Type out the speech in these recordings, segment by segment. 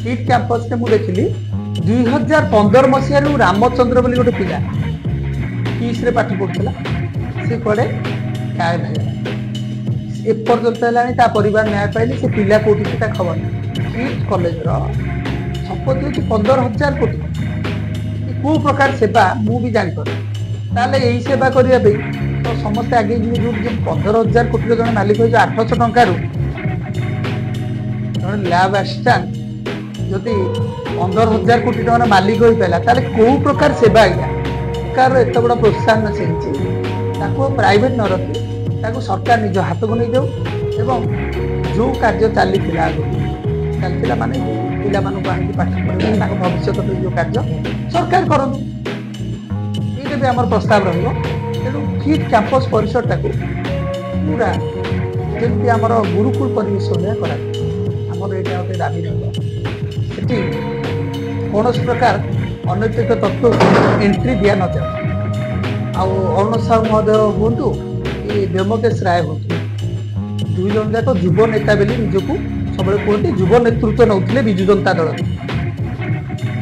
Kit campus में मुझे देखिली 2015 मसीह रामचंद्र बोली गोटे पिला किस रे पाठ पढ़ुला से कड़े गायब है एपर्यंत है परिवार न्याय पाइले से पिला कौटी से खबर किट कॉलेज संपत्ति हूँ 15,000 कोटी कौ प्रकार सेवा मुझे जापर ताले यही सेवा करने तो समस्ते आगे जो 15,000 कोटी जन मालिक हो 800 टकर लैब आसिस्टांट जदि 15,000 कोटी टकर मालिक हो पाला ताले कौ प्रकार सेवा आज्ञा सरकार एत बड़ा प्रोत्साहन से प्राइवेट न रखी सरकार निज हाथ को नहीं जाऊ एवं जो कार्य चली चलता माने पिला पाठ पढ़े भविष्य जो कार्य सरकार करूँ ये भी आम प्रस्ताव रू किट कैंपस परिसर टाक पूरा जमी आम गुरुकुल परिवेश भाया आमर यहाँ गोटे दाबी रही कौन प्रकार अनैतिक तत्व एंट्री दि न जाए अरुण साहू महोदय हूँ कि व्योमकेश राय हूँ दुई जन जाक युव नेता बोली निजक सब कहते युव नेतृत्व नौले विजु जनता दल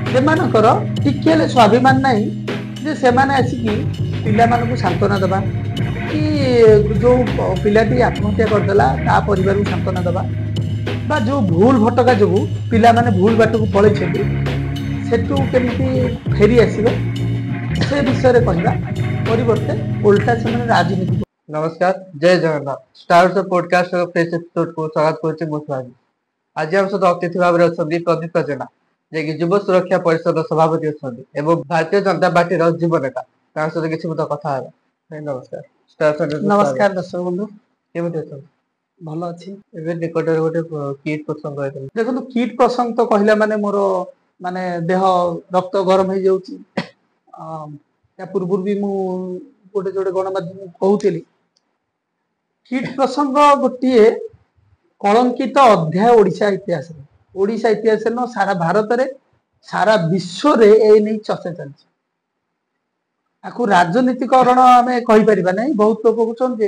से स्वाभिमान ना जे से आसिकी पिला सांत्वना दबा कि जो पिलाटी आत्महत्या करदेला ता परिवार को सांत्वना दबा बा जो भूल भटका जो पिला माने भूल बाट को पड़े सेठू केमती फेरी आसवे से विषय कहवा परिवर्ते उल्टा से राजनीति। नमस्कार, जय Jagannath. Star podcast fresh episode को स्वागत करुच्ची। आज हम सहित अतिथि भाव में प्रदीप जेना जे कि युव सुरक्षा परिषद सभापति अच्छा भारतीय जनता पार्टी युव नेता सहित किसी मत कथा नमस्कार। नमस्कार दर्शक बंधु केमती अच्छा भल अच्छी निकट गोटे किट प्रसंग देखो किट प्रसंग तो कहला माने मोर माने देह रक्त गरम हो जाऊँगी पूर्व भी गोटे जोटे गणमाध्यम कहूली किट प्रसंग गोटे कलंकित अध्याय ओडिशा इतिहास ओडिशा इतिहास न सारा भारत रे सारा विश्व रे ए नहीं चर्चा चलती आपको राजनीतिकरण आम कहीपर ना बहुत लोग कहते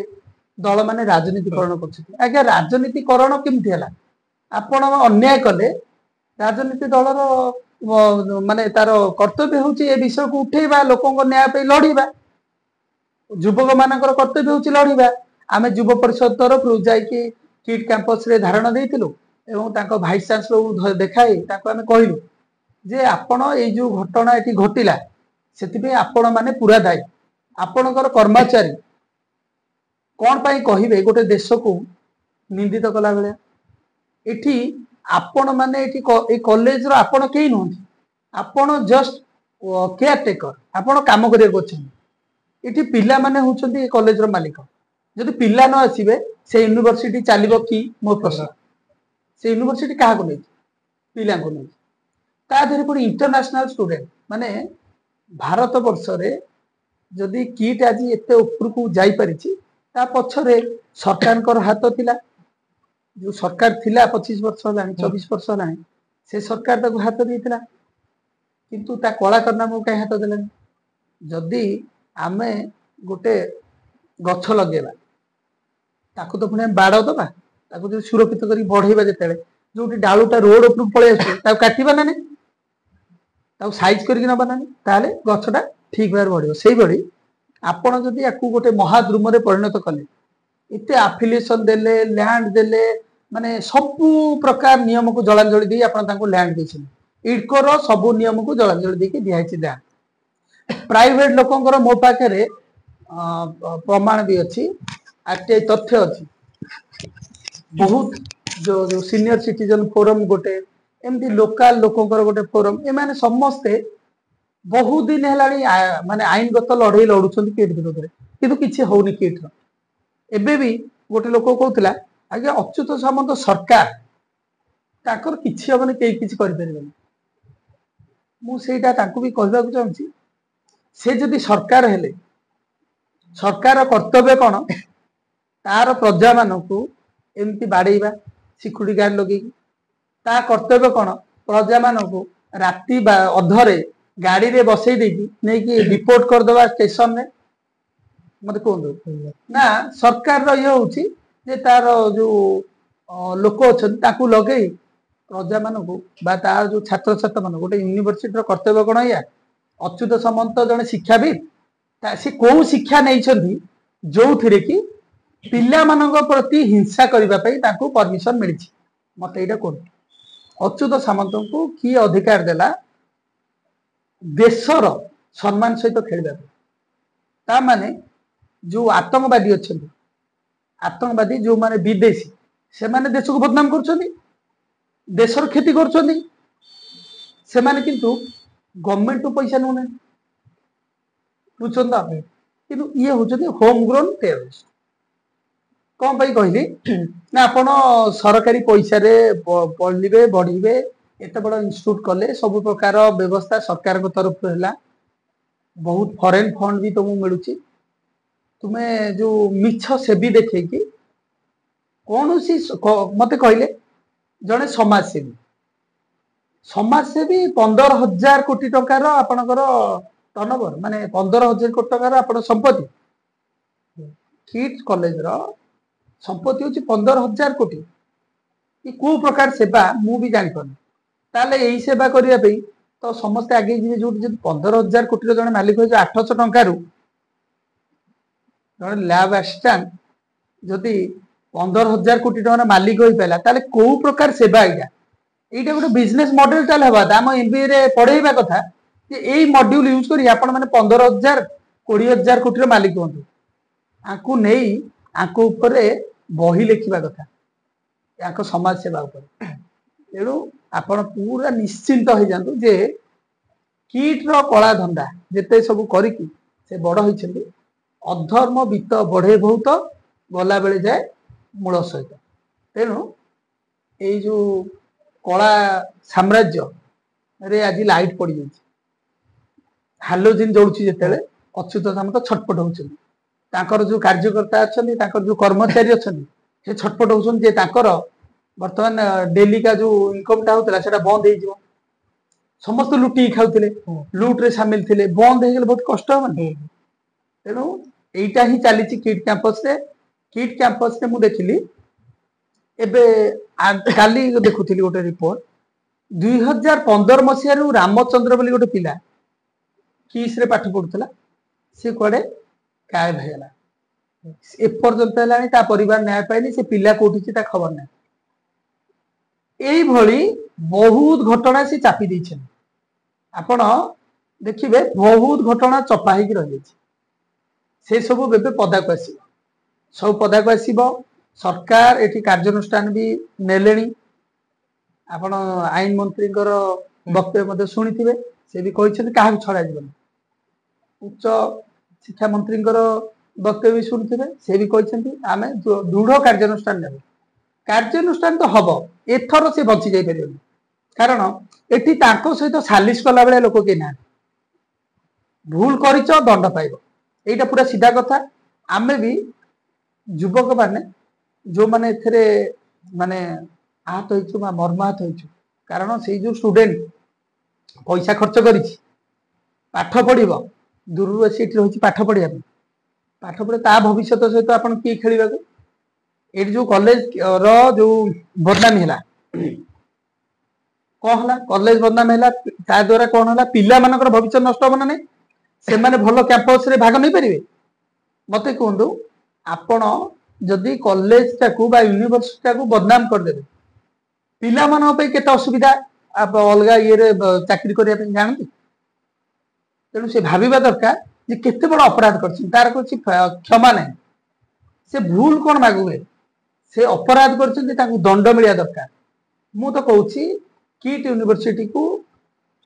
दल मैंने राजनीतिकरण कर राजनीतिकरण केमती है आपण अन्याय कले राजनीति दलर माने तार कर्तव्य हूँ ए विषय को उठेबा लोकों न्याय पे लड़ीबा युवक मानकर कर्तव्य हूँ लड़ीबा आम युव परिषद तरफ जाकि किट कैंपस रे धारणा देइथिलु एवं तांको भाइस चांसलर देखाई आम कहलु जे आपण ए जो घटना ये घटिला से आपण माने पूरा दायी आपणकर कर्मचारी कौन पाई कहिबे गोटे देश को निंदित कला बेले एठी आपण माने एठी कॉलेज रो आपण केही नहंती आपण जस्ट केयर टेकर आपण काम करिया करछन एठी पिला माने होचंती कॉलेज रो मालिक जदि पिला न आसीबे से यूनिवर्सिटी चलिबो कि मो प्रश्न से यूनिवर्सिटी कहा को नै पिला को नै ता धरे पुणी इंटरनेशनल स्टूडेंट माने भारत वर्ष रे जदि किट आज एते ऊपर को जाई परिछि ता पछरे सरकार कर हाथ थिला जो सरकार थिला 25 वर्ष हलानी 24 वर्ष हलानी से सरकार ताको हाथ देथिला किंतु ता कला करना मो कहीं हाथ देलानी जदि आमे गोटे गछ लगेबा ताको तो पुणे बाड़ दबा ताको जो सुरक्षित करी बढ़ेबा जेतेले जोटी डालुटा रोड ऊपर पळे आसे ताको काटिबा ना ताको साइज करके नबा ना ताले गछटा ठीक भार बढ़िबो सेही बड़ी आपण जदि याकू गोटे महाद्रुम रे परिणत कले इते एफिलिएशन देले लैंड देले माने सब प्रकार नियम को जलांजलि दी आपण ताको लैंड देछन इडको रो सब नियम को जलांजलि दी के दिहाइछि लैंड प्राइवेट लोकंकर मो पाखे प्रमाण भी अच्छी आरटीआई तथ्य अच्छी बहुत जो सीनियर सिटीजन फोरम गोटे एमती लोकल लोकंकर गोटे फोरम ए माने समस्ते बहुत दिन है माने आईनगत लड़ाई लड़ुंट किट विरोध में किंतु किसी होनी किट एबे भी गोटे लोक कहूला आज्ञा अच्युत सामंत सरकार ताकर किसी हम कई किसी करें मुझा भी कहवाक चाहूँगी से जदि सरकार हेले सरकार कर्तव्य कौन तार प्रजा मानू एमती बाड़ेबा सिक्यूरिटी गार्ड लगे ता कर्तव्य कौन प्रजा मानू राति अधरे गाड़ी रे बसई देकी नहीं रिपोर्ट करदे स्टेशन रे मत कहूँ ना सरकार ये हूँ जे तार जो लोक अच्छा लगे प्रजा मानक बा तार जो छात्र छात्र मान गोटे यूनिवर्सिटी कर्तव्य कौन या अच्युत सामंत जड़े शिक्षाविद से कौ शिक्षा नहीं जो थे कि पिला मानक प्रति हिंसा करने परमिशन मिली मत यहाँ कह अच्युत सामंत को किए अधिकार देला देशर सम्मान सहित खेलने माने जो आतंकवादी अच्छा आतंकवादी जो माने विदेशी से माने देश को बदनाम कर देशर क्षति कर किंतु गवर्नमेंट पैसा नौ बुझा कि ये हूँ होम ग्रोन टेररिस्ट कौन पाई कहली ना आपण सरकारी पैसा रे पढ़े बढ़े एत बड़ इंस्टीट्यूट कले सब प्रकार व्यवस्था सरकार को तरफ है बहुत फॉरेन फंड भी तुमको मिलूँ तुम्हें जो मिछ सेवी देखे कि कौन सी मत कहले जड़े समाजसेवी 15,000 कोटी टंकार आपणकर टर्नओवर माने 15,000 कोटी टंकार आप संपत्ति किट कॉलेज रो संपत्ति हूँ 15,000 कोटी ये को प्रकार सेवा मु भी जानी पानी ताले यही सेवा करने तो समस्ते आगे जी जो 15,000 कोटी जन मालिक हो 800 टंकार जड़े लैब आसिस्टांट जदि 15,000 कोटी टंकार मालिक हो पाला ताले को प्रकार सेवा यहाँ गोटे बिजनेस मॉडल चल आम एमबीए रे पढ़ेबा कथा कि यही मॉड्यूल यूज करी आपण माने 15,000 20,000 कोटी मालिक हूँ आंकु नहीं आंको ऊपर बही लिखा कथा या समाज सेवा तेणु आपण पूरा निश्चिंत हो जातु जे किट रो कला धंदा जिते सब करिकी से बड़ होइछन्ती अधर्म वित्त बढ़े बहुत गला बेले जाए मूल सहित तेणु ये जो कला साम्राज्य रे आज लाइट पड़ जाए हालोजिन जोड़ुची जिते अच्युत सामंत छटपट होकर जो कार्यकर्ता अच्छा जो कर्मचारी अच्छा से छटपट होती बर्तमान डेली का जो इनकम टा होता है बंद हो समस्त लुटी खाऊले लुट्रे सामिल थे बंद हो बहुत कष्ट हे तेणु यहीटा ही चली किट कैंपस रे मुझे देखिली एबे काली देखुली गोटे रिपोर्ट 2015 मसीह रामचंद्र बोली गोटे पिला किस रे पाठ पढ़ुला सी कड़े गायब होगा एपर्यंत है परिवार न्याय पाइनि से पिला कौटी खबर ना यही बहुत घटना से चापी देछन आपण देखिए बहुत घटना चपा हो रही से सब पदा को आस सब पदा को आसब सरकार ये कार्यानुष्ठान भी नेले आपण आईन मंत्री वक्तव्य शुणी से भी कहते क्या छड़ा जीवन उच्च शिक्षा मंत्री वक्तव्य भी शुणुवे से भी कहते आम दृढ़ कार्यानुष्ठान ने कार्यानुष्ठान तो हम एथर से बची जापर कारण एटी सहित सालिश कला बेले लोक कहीं ना भूल कर दंड पाइब यहीटा पूरा सीधा कथा आमे भी युवक माने जो माने माने आहत हो मर्माहत हो कारण से जो स्टूडेंट पैसा खर्च कर पाठ पढ़ दूर से रही पाठ पढ़ा पाठ पढ़े ता भविष्य सहित आप किए खेल ये जो कॉलेज रो जो बदनामी है कौन है कॉलेज बदनामी है द्वारा कौन है पिला मानकर भविष्य नष्ट हम ना नहीं से माने भल कैंपस रे भाग नहीं पारे मत कहतु आपण जदि कॉलेज टाकू बा यूनिवर्सिटी टाकू बदनाम करदे पिला मान पे केते असुविधा आप अलग ये चाकरी करने जानते तेणु से भाविबा दरकार जे केते बड़ अपराध करछि तार कुछ क्षमा नहीं से भूल कौन मागुए से अपराध करछन्ती ताकू दंड मिलिया दरकार मु तो कहूँ किट यूनिवर्सिटी को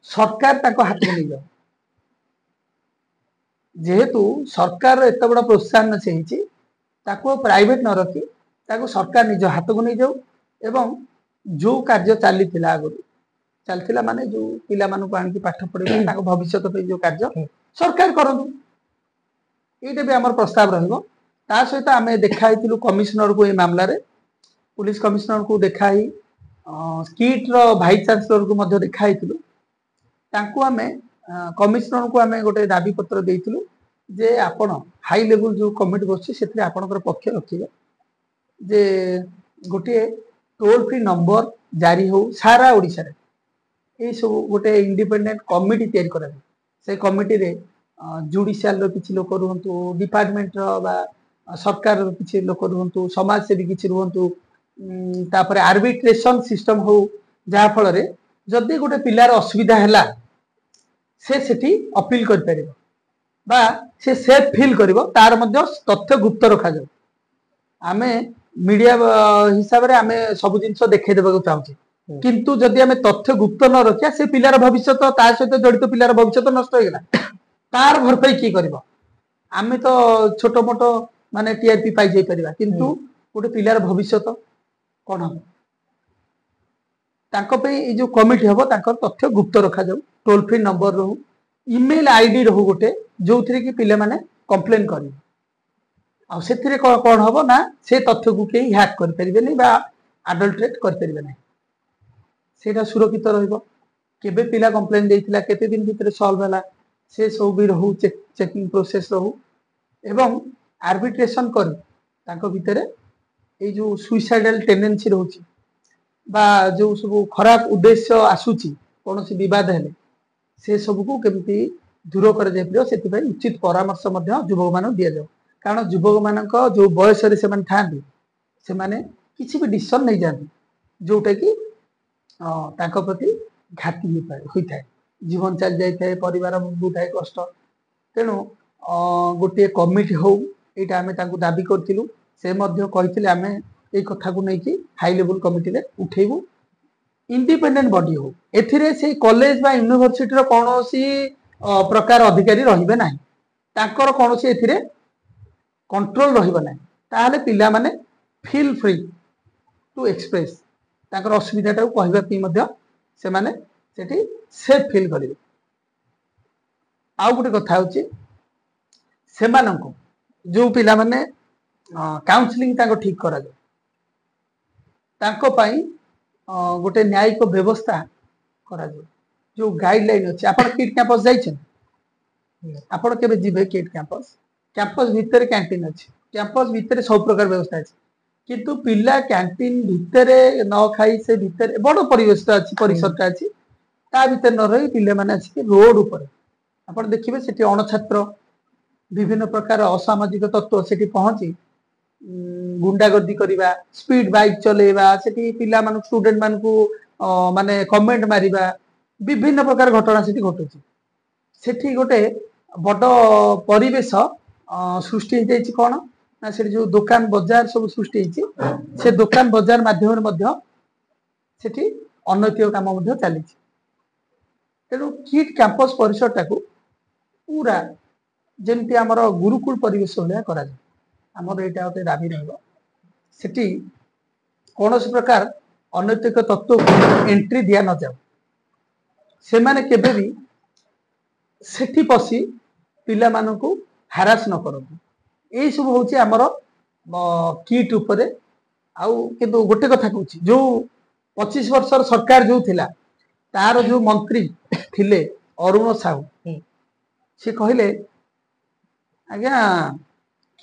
सरकार ताको हाथ में नहीं जाओ जेहेतु सरकार एत बड़ा प्रोत्साहन से प्राइवेट न रखी ताको सरकार निज हाथ को नहीं जाऊ एवं जो कार्य चली आगुरी चलता माने जो पिला मानक आनिक पाठ पढ़े भविष्य जो कार्य सरकार करूँ ये भी आम प्रस्ताव रा सहित आम देखाई कमिशनर को ये मामला रे पुलिस कमिशनर को देखाई किट रो भाइस चांसलर को देखाई आम कमिशनर को आम गोटे दाबी पत्र देइथिलु जे आपण हाई लेवल जो कमिटी बस से आपणकर पक्ष रखिए जे गोटे टोल फ्री नंबर जारी हो सारा ओडिशा रे ए सब गोटे इंडिपेंडेंट कमिटी तैयारी करा से कमिटी रे जुडिशियल रो किछि लोक रुहंतु डिपार्टमेंट रो बा सरकार रो किछि लोक रुहंतु समाज सेवी किछि रुहंतु तापर आर्बिट्रेशन सिस्टम हो जहा फल रे जदि गोटे पिलार असुविधा हैला से सेठी अपील कर परिबो बा से सेफ फील करिवो तार मध्य तथ्य गुप्त रखा जाऊ आमे मीडिया हिसाब रे आमे सब जिंस देखे देबा चाहूची किंतु जदि आमे तथ्य गुप्त न रखिया से पिलार भविष्य ता सहित जड़ित पिलार भविष्य नष्ट हो गेला तार भरपाई की करिवो आमे तो छोटो मोटो माने टीआरपी पाई जाई परिबा किंतु गोटे पिलार भविष्य कोन हम तांको पे ए जो कमिटी हबो तांकर तथ्य गुप्त रखा जाऊ टोल फ्री नंबर रहू ईमेल आईडी रहू गोटे जो थरे कि पिले माने कंप्लेन करी आ सेथिरे कोन हबो ना से तथ्य को केही हैक कर परिबे नै बा अडल्ट्रेट कर परिबे नै सेटा सुरक्षित रहइबो केबे पिला कंप्लेन देइतिला केते दिन भितरे सॉल्व होला से सब भी रहू चेकिंग प्रोसेस रहू एवं आर्बिट्रेशन कर तांको भितरे ए जो सुइसाइडल टेंडेंसी रहउची बा जो सब खराब उद्देश्य आसुची कोनोसी विवाद हेले से सब को केमती दूर कर जाय पियो सेति भाई उचित परामर्श मध्य युवक मान दिया जाऊ कारण युवक मानक जो बयस रे से मान थांती से माने किछि भी डिसीजन नै जाती जोटा कि तांको प्रति घाती होई थाए जीवन चल जाय थाए परिवार बहुत है कष्ट तेणु गोटे कमिटी हो एटा आमे तांको दाबी करथिलु से मध्य कहिथिले आमे ए कथा को नै कि हाई लेवल कमिटी रे उठेबु इंडिपेंडेंट बॉडी हो एथिरे से कॉलेज बा यूनिवर्सिटी रो कोनोसी प्रकार अधिकारी रहिबे नाही तांकर कोनोसी एथिरे कंट्रोल रहिबे नाही ताहाले पिला माने फील फ्री टू एक्सप्रेस तांकर असुविधाटा को कहबा पई मध्य से माने सेठी सेफ फील करिवे आ गुटे कथा होची से मानको जो पिला माने काउंसलिंग तांको ठीक करा जाय तांको पई गोटे न्यायिक व्यवस्था करा जाय जो गाइडलाइन अछि आपण किट कैंपस जाय छन आपण केबे जिबे किट कैंपस कैंपस भीतर कैंटीन अछि कैंपस भीतर सब प्रकार व्यवस्था अछि किंतु पिला कैंटीन भीतर न खाई से भीतर बड़ परिवेश अछि परिसर अछि ता भीतर न रही पिले माने अछि रोड ऊपर आपण देखिबे सेठी अणछात्र विभिन्न प्रकार असामाजिक तत्व सेठी पहुंची गुंडागर्दी करिबा स्पीड बाइक चलेबा सेठी पिला मान स्टूडेंट मान को माने कमेंट मारिबा विभिन्न प्रकार घटना सेठी घटुची सेठी गोटे बड़ परिवेश सृष्टि हो जाइछि कोन ना से जो दुकान बाजार सब सृष्टि होइछि से दुकान बाजार माध्यम मध्य सेठी अनैतिक काम मध्य चली तेणु किट कैंपस परिसर टाकू पूरा जेमती आमर गुरुकुल परिवेश होलिया करा जाय आमर एटा गोटे दाबी रहबो सेठी कोनोसी प्रकार अनैतिक तत्व को एंट्री दिया न जाऊ से माने केबे भी सेठी पसी पिला मानकू हारास न करंतु एई सब होची आमर किट ऊपरे आउ किंतु गोटे कथा कहूची जो 25 वर्षर सरकार जो थिला तार जो मंत्री थिले अरुण साहू से कहले आज्ञा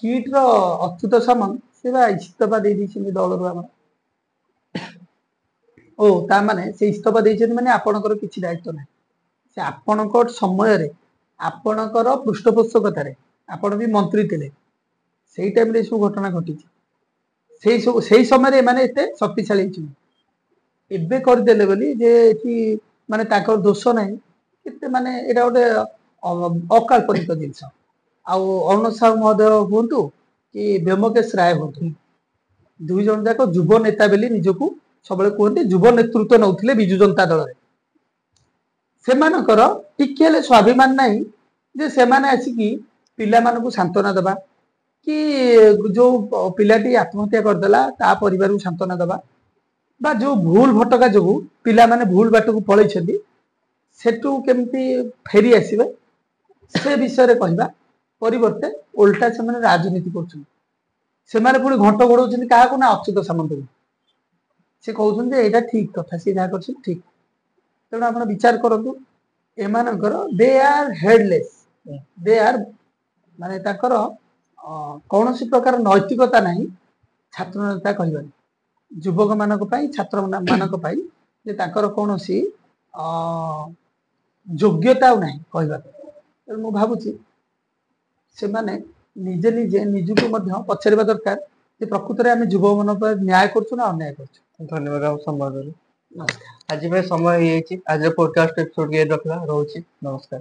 किट रो अच्युत सामंत से बा इस्तफा दे दी दल रो आम ओ ता माने से इस्तफा देइछन माने आपनकर किछि दायित्व नै से आपनकर समय रे आपनकर पृष्ठपोषकता रे आपण भी मंत्री थिले सेही टाइम रे सब घटना घटी सेही समय रे माने एते शक्तिशाली छि एबे कर देले बोली जे एठी माने ताकर दोष नै केते माने एटा गोटे अकाल्पनिक जिंस आउ अरुण साहू महोदय हुंतु कि व्योमकेश राय हुंतु दुई जन जाक युव नेता बेली निजको सबले कहते युव नेतृत्व नौथिले बिजु जनता दल रे सेमानकर टिकेले स्वाभिमान नाही जे सेमाने आसिकी पिला मानकु सांत्वना दबा कि जो पिलाटी आत्महत्या करदेला ता परिवार को सांत्वना दबा बा जो भूल भटका जो पिला माने भूल बाट को पळै छथि सेटू केमती फेरी आसीबे से विषय रे कहबा परिवर्ते उल्टा से माने राजनीति करछन से माने पुनी घंट घोड़ौछन काहा को ना अच्युत सामंत से कहउछन जे एटा ठीक कथा से जा करछन ठीक तेणु आपण विचार करंतु एमानकर they are headless they are माने ताकर कौन सी प्रकार नैतिकता नहीं छात्र नेता कहबा ଯୁବକ ମାନଙ୍କ ପାଇଁ ଛାତ୍ର ମାନଙ୍କ ପାଇଁ ଯେ ତାଙ୍କର କୌଣସି ଯୋଗ୍ୟତା ଆଉ ନାହିଁ କହିବା ପାଇଁ। ତେଣୁ ମୁଁ ଭାବୁଛି ସେମାନେ ନିଜେ ନିଜେ ନିଜକୁ ମଧ୍ୟ ପଚାରିବା ଦରକାର ଯେ ପ୍ରକୃତରେ ଆମେ ଯୁବକ ମାନଙ୍କ ପାଇଁ ନ୍ୟାୟ କରୁଛୁ ନା ଅନ୍ୟାୟ କରୁଛୁ। ଧନ୍ୟବାଦ ଆମ ସମ୍ବାଦରେ। ନମସ୍କାର। ଆଜି ପାଇଁ ସମୟ ହେଇଯାଇଛି। ଆଜିର ପଡକାଷ୍ଟ ଏପିସୋଡ ରଖିବା ରହୁଛି। ନମସ୍କାର।